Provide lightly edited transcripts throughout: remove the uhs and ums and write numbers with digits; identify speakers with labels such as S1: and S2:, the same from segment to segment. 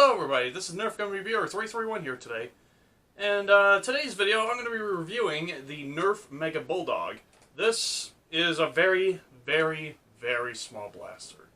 S1: Hello everybody, this is Nerf Gun Reviewer 331 here today. And today's video I'm going to be reviewing the Nerf Mega Bulldog. This is a very, very, very small blaster.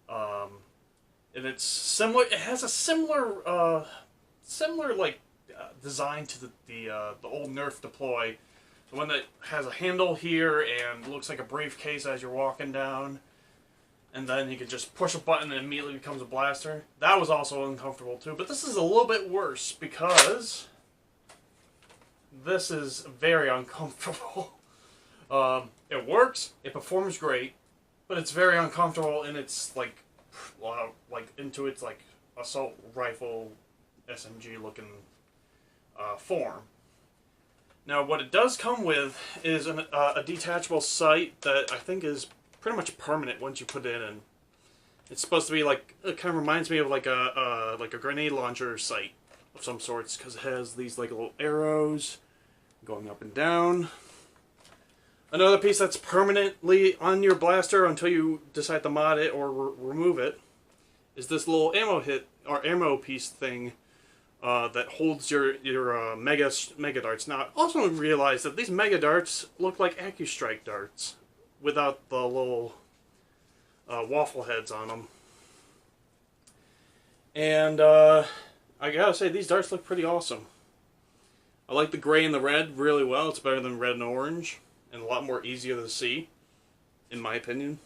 S1: And it's similar, it has a similar, design to the old Nerf deploy. The one that has a handle here and looks like a briefcase as you're walking down. And then you can just push a button and it immediately becomes a blaster. That was also uncomfortable too, but this is a little bit worse because this is very uncomfortable. It works, it performs great, but it's very uncomfortable and it's into its assault rifle SMG looking form. Now what it does come with is a detachable sight that I think is pretty much permanent once you put it in. It's supposed to be like, it kind of reminds me of like a grenade launcher sight of some sorts, because it has these like little arrows going up and down. Another piece that's permanently on your blaster until you decide to mod it or remove it is this little ammo piece thing that holds your mega darts. Now I also realized that these mega darts look like AccuStrike darts without the little waffle heads on them. And I gotta say, these darts look pretty awesome. I like the gray and the red really well. It's better than red and orange, and a lot more easier to see, in my opinion.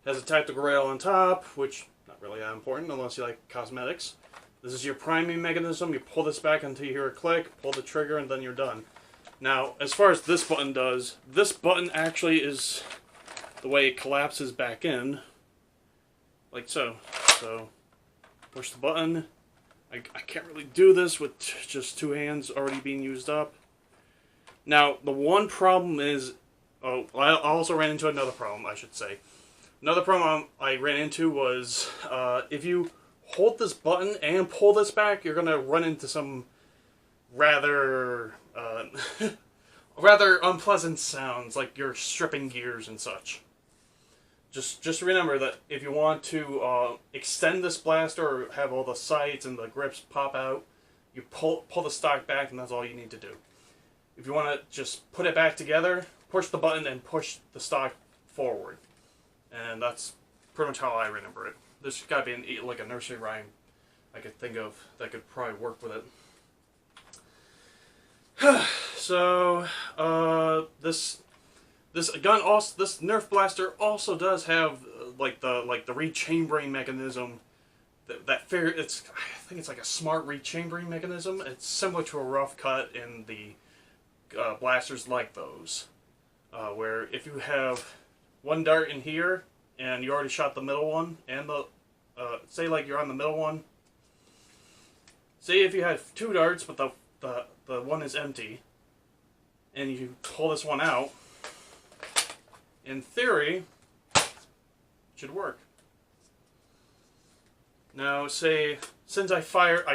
S1: Has a tactical rail on top, which not really that important unless you like cosmetics. This is your priming mechanism. You pull this back until you hear a click, pull the trigger, and then you're done. Now, as far as this button does, this button actually is the way it collapses back in, like so. So, push the button. I can't really do this with just two hands already being used up. Now, the one problem is, I also ran into another problem, I should say. Another problem I ran into was, if you hold this button and pull this back, you're going to run into some rather unpleasant sounds, like you're stripping gears and such. Just remember that if you want to extend this blaster or have all the sights and the grips pop out, you pull the stock back and that's all you need to do. If you want to just put it back together, push the button and push the stock forward. And that's pretty much how I remember it. There's got to be like a nursery rhyme I could think of that could probably work with it. So, this Nerf blaster also does have like the rechambering mechanism. I think it's like a smart rechambering mechanism. It's similar to a rough cut in the blasters like those, where if you have one dart in here and you already shot the middle one, and say like you're on the middle one. Say if you had two darts, but the one is empty, and you pull this one out, in theory, it should work. Now, say, since I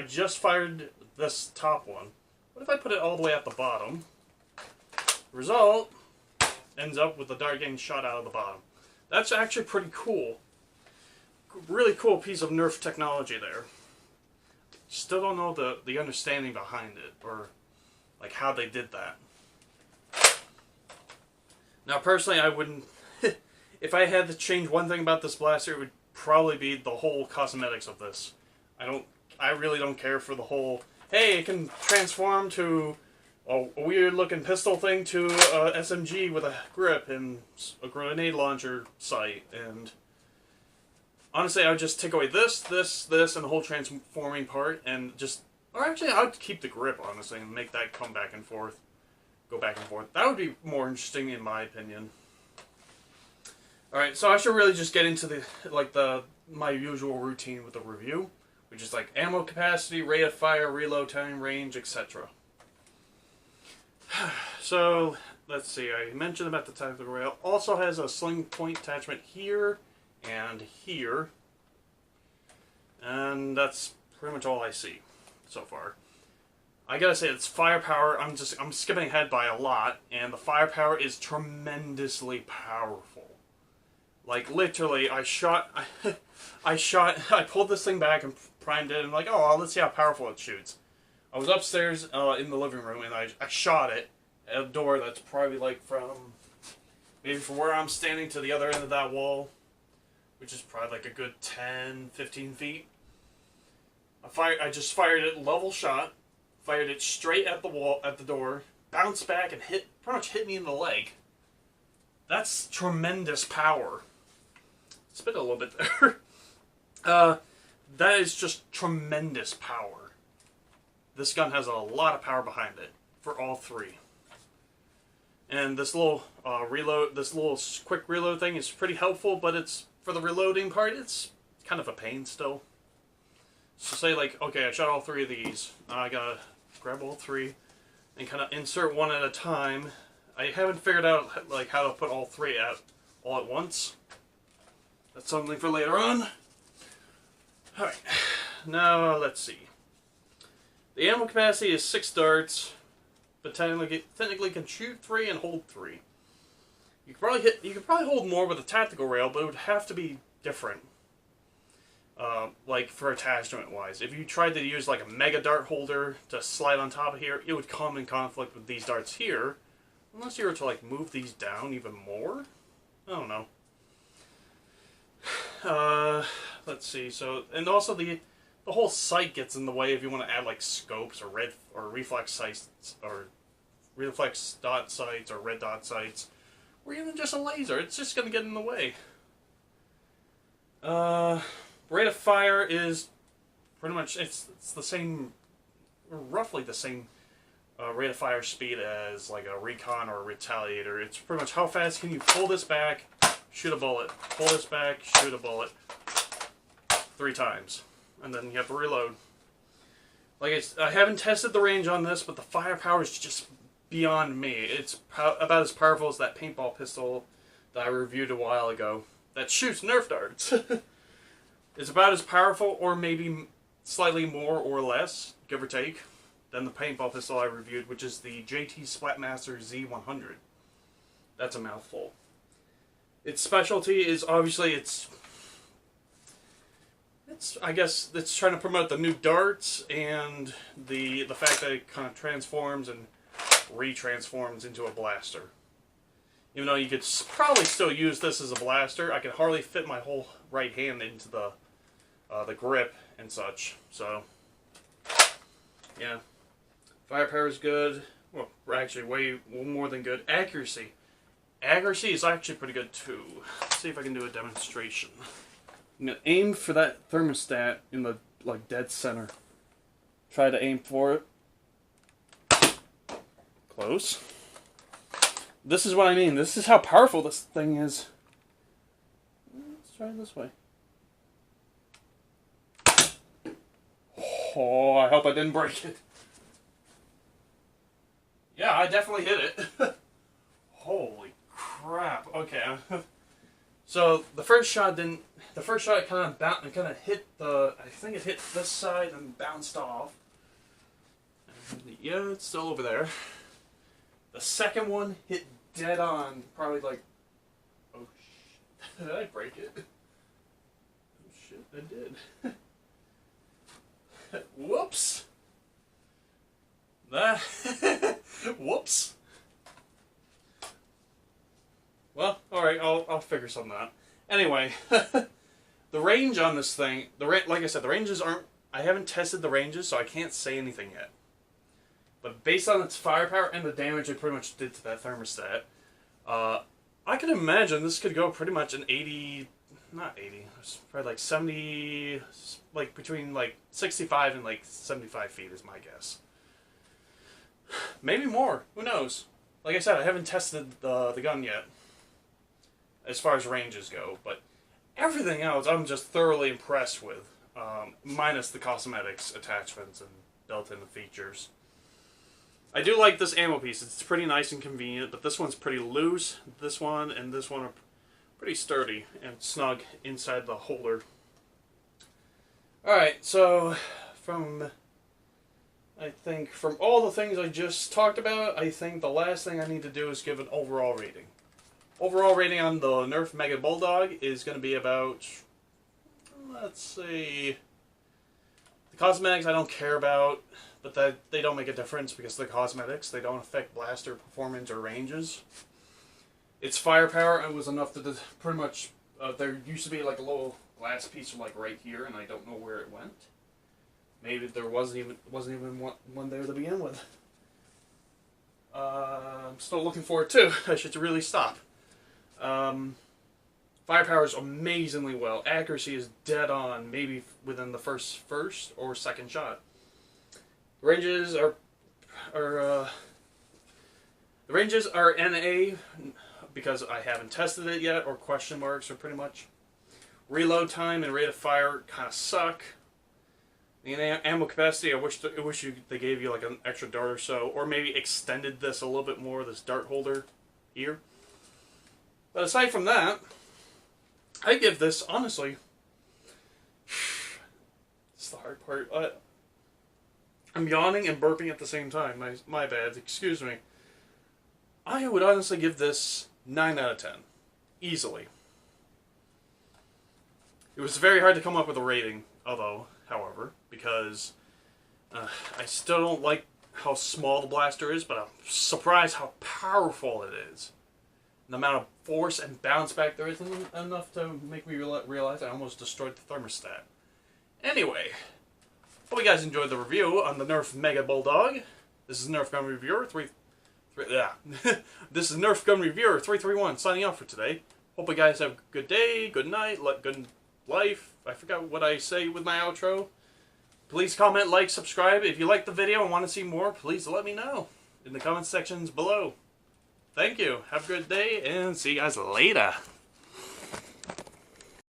S1: just fired this top one, what if I put it all the way at the bottom? The result ends up with the dart getting shot out of the bottom. That's actually pretty cool. Really cool piece of Nerf technology there. Still don't know the understanding behind it, or like how they did that. Now personally, I wouldn't, if I had to change one thing about this blaster, it would probably be the whole cosmetics of this. I really don't care for the whole, hey, it can transform to a weird looking pistol thing to a SMG with a grip and a grenade launcher sight, and honestly, I would just take away this, and the whole transforming part, and or actually, I'd keep the grip, honestly, and make that come back and forth, go back and forth. That would be more interesting, in my opinion. Alright, so I should really just get into my usual routine with the review, which is like ammo capacity, rate of fire, reload time, range, etc. So, let's see, I mentioned about the tactical rail. Also has a sling point attachment here and here, and that's pretty much all I see so far. I gotta say, it's firepower. I'm skipping ahead by a lot, and the firepower is tremendously powerful. Like, literally, I pulled this thing back and primed it, and like, oh, well, let's see how powerful it shoots. I was upstairs in the living room, and I shot it at a door that's probably like maybe from where I'm standing to the other end of that wall, which is probably like a good 10, 15 feet. I just fired it level shot, fired it straight at the wall, at the door, bounced back and pretty much hit me in the leg. That's tremendous power. Spit a little bit there. That is just tremendous power. This gun has a lot of power behind it for all three. And this little quick reload thing is pretty helpful, but it's for the reloading part, it's kind of a pain still. So say like, okay, I shot all three of these. I gotta grab all three and kind of insert one at a time. I haven't figured out like how to put all three all at once. That's something for later on. Alright, now let's see. The ammo capacity is 6 darts, but technically can shoot 3 and hold 3. You could probably hold more with a tactical rail, but it would have to be different. Like for attachment wise. If you tried to use like a mega dart holder to slide on top of here, it would come in conflict with these darts here. Unless you were to like move these down even more. I don't know. Let's see. So, and also the whole sight gets in the way if you want to add like scopes or reflex sights or reflex dot sights or red dot sights, or even just a laser. It's just gonna get in the way. Rate of fire is pretty much it's the same, roughly the same rate of fire speed as like a recon or a retaliator. It's pretty much how fast can you pull this back, shoot a bullet, pull this back, shoot a bullet 3 times, and then you have to reload. Like I haven't tested the range on this, but the firepower is just beyond me. It's about as powerful as that paintball pistol that I reviewed a while ago that shoots Nerf darts. It's about as powerful, or maybe slightly more or less, give or take, than the paintball pistol I reviewed, which is the JT Splatmaster Z100. That's a mouthful. Its specialty is obviously I guess it's trying to promote the new darts and the fact that it kind of transforms and retransforms into a blaster. Even though you could probably still use this as a blaster, I can hardly fit my whole right hand into the grip and such. So, yeah. Firepower is good. Well, actually, way more than good. Accuracy. Accuracy is actually pretty good too. Let's see if I can do a demonstration. I'm gonna aim for that thermostat in the dead center. Try to aim for it. Close. This is what I mean. This is how powerful this thing is. Let's try it this way. Oh, I hope I didn't break it. Yeah, I definitely hit it. Holy crap. Okay. So the first shot kind of hit I think it hit this side and bounced off. Yeah, it's still over there. The second one hit dead on, probably like, oh shit, did I break it? Oh shit, I did. Whoops. Whoops. Well, alright, I'll figure something out. Anyway, the range on this thing, like I said, the ranges aren't, I haven't tested the ranges, so I can't say anything yet. But based on its firepower and the damage it pretty much did to that thermostat, I can imagine this could go pretty much an 80, not 80, it's probably like 70, like between like 65 and like 75 feet is my guess. Maybe more, who knows? Like I said, I haven't tested the gun yet, as far as ranges go, but everything else I'm just thoroughly impressed with, minus the cosmetics, attachments, and built-in features. I do like this ammo piece. It's pretty nice and convenient, but this one's pretty loose. This one and this one are pretty sturdy and snug inside the holder. Alright, so I think from all the things I just talked about, I think the last thing I need to do is give an overall rating. Overall rating on the Nerf Mega Bulldog is going to be about, let's see, the cosmetics I don't care about, but they don't make a difference because they're cosmetics. They don't affect blaster performance or ranges. Its firepower was enough to pretty much, there used to be like a little glass piece like right here, and I don't know where it went. Maybe there wasn't even one there to begin with. I'm still looking for it too. I should really stop. Firepower is amazingly well. Accuracy is dead on, maybe within the first or second shot. Ranges are the ranges are NA because I haven't tested it yet, or question marks, or pretty much. Reload time and rate of fire kind of suck. The ammo capacity, I wish they gave you like an extra dart or so, or maybe extended this a little bit more, this dart holder here. But aside from that, I give this, honestly, it's the hard part. I'm yawning and burping at the same time. My bad, excuse me. I would honestly give this 9 out of 10. Easily. It was very hard to come up with a rating, however, because I still don't like how small the blaster is, but I'm surprised how powerful it is. The amount of force and bounce back there isn't enough to make me realize I almost destroyed the thermostat. Anyway, hope you guys enjoyed the review on the Nerf Mega Bulldog. This is Nerf Gun Reviewer This is Nerf Gun Reviewer 331 signing off for today. Hope you guys have a good day, good night, good life. I forgot what I say with my outro. Please comment, like, subscribe. If you like the video and want to see more, please let me know in the comment sections below. Thank you. Have a good day, and see you guys later.